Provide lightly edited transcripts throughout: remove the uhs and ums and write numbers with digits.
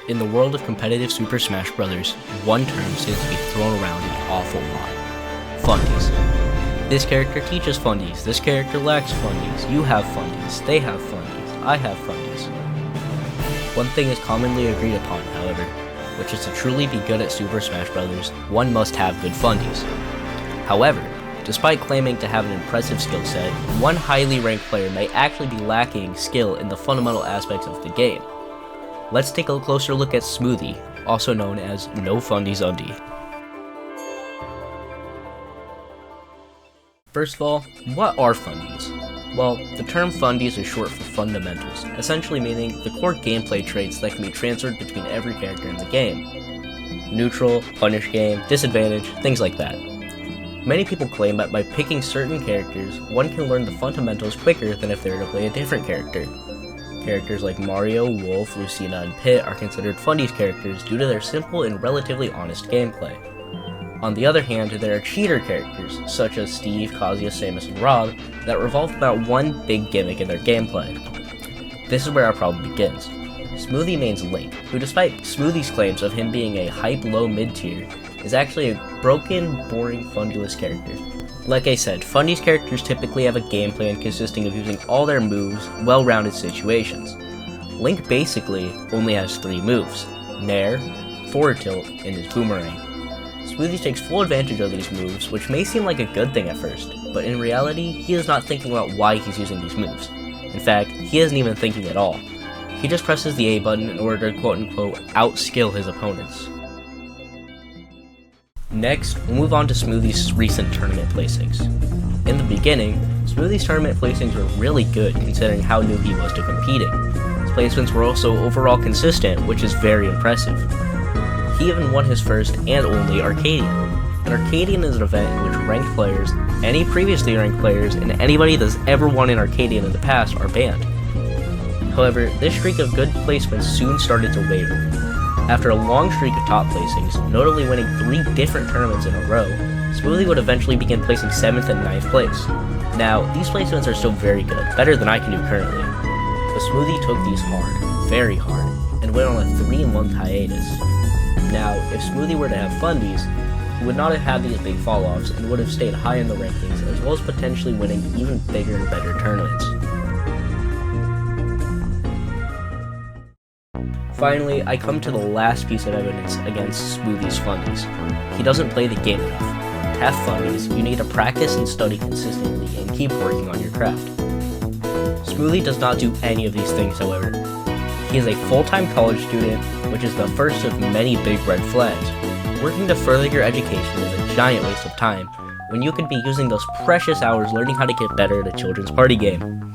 In the world of competitive Super Smash Bros., one term seems to be thrown around an awful lot. Fundies. This character teaches Fundies, this character lacks Fundies, you have Fundies, they have Fundies, I have Fundies. One thing is commonly agreed upon, however, which is to truly be good at Super Smash Bros., one must have good Fundies. However, despite claiming to have an impressive skill set, one highly ranked player may actually be lacking skill in the fundamental aspects of the game. Let's take a closer look at Smoothie, also known as No Fundies Undie. First of all, what are Fundies? Well, the term Fundies is short for fundamentals, essentially meaning the core gameplay traits that can be transferred between every character in the game. Neutral, punish game, disadvantage, things like that. Many people claim that by picking certain characters, one can learn the fundamentals quicker than if they were to play a different character. Characters like Mario, Wolf, Lucina, and Pit are considered Fundies characters due to their simple and relatively honest gameplay. On the other hand, there are cheater characters, such as Steve, Kazuya, Samus, and Rob, that revolve about one big gimmick in their gameplay. This is where our problem begins. Smoothie mains Link, who despite Smoothie's claims of him being a hype low mid-tier, is actually a broken, boring, fundulous character. Like I said, Fundies characters typically have a game plan consisting of using all their moves well-rounded situations. Link basically only has 3 moves: Nair, Forward Tilt, and his Boomerang. Smoothie takes full advantage of these moves, which may seem like a good thing at first, but in reality, he is not thinking about why he's using these moves. In fact, he isn't even thinking at all. He just presses the A button in order to quote-unquote outskill his opponents. Next, we'll move on to Smoothie's recent tournament placings. In the beginning, Smoothie's tournament placings were really good considering how new he was to competing. His placements were also overall consistent, which is very impressive. He even won his first and only Arcadian. An Arcadian is an event in which ranked players, any previously ranked players, and anybody that's ever won an Arcadian in the past are banned. However, this streak of good placements soon started to waver. After a long streak of top placings, notably winning 3 different tournaments in a row, Smoothie would eventually begin placing 7th and 9th place. Now, these placements are still very good, better than I can do currently, but Smoothie took these hard, very hard, and went on a 3-month hiatus. Now, if Smoothie were to have Fundies, he would not have had these big fall-offs and would have stayed high in the rankings, as well as potentially winning even bigger and better tournaments. Finally, I come to the last piece of evidence against Smoothie's Fundies. He doesn't play the game enough. To have Fundies, you need to practice and study consistently and keep working on your craft. Smoothie does not do any of these things, however. He is a full-time college student, which is the first of many big red flags. Working to further your education is a giant waste of time, when you could be using those precious hours learning how to get better at a children's party game.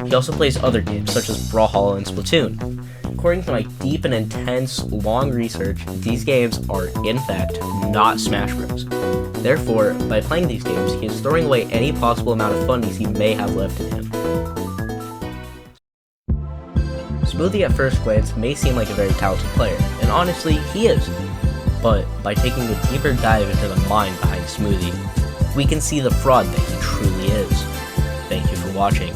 He also plays other games, such as Brawlhalla and Splatoon. According to my deep and intense, long research, these games are, in fact, not Smash Bros. Therefore, by playing these games, he is throwing away any possible amount of Fundies he may have left in him. Smoothie at first glance may seem like a very talented player, and honestly, he is. But by taking a deeper dive into the mind behind Smoothie, we can see the fraud that he truly is. Thank you for watching.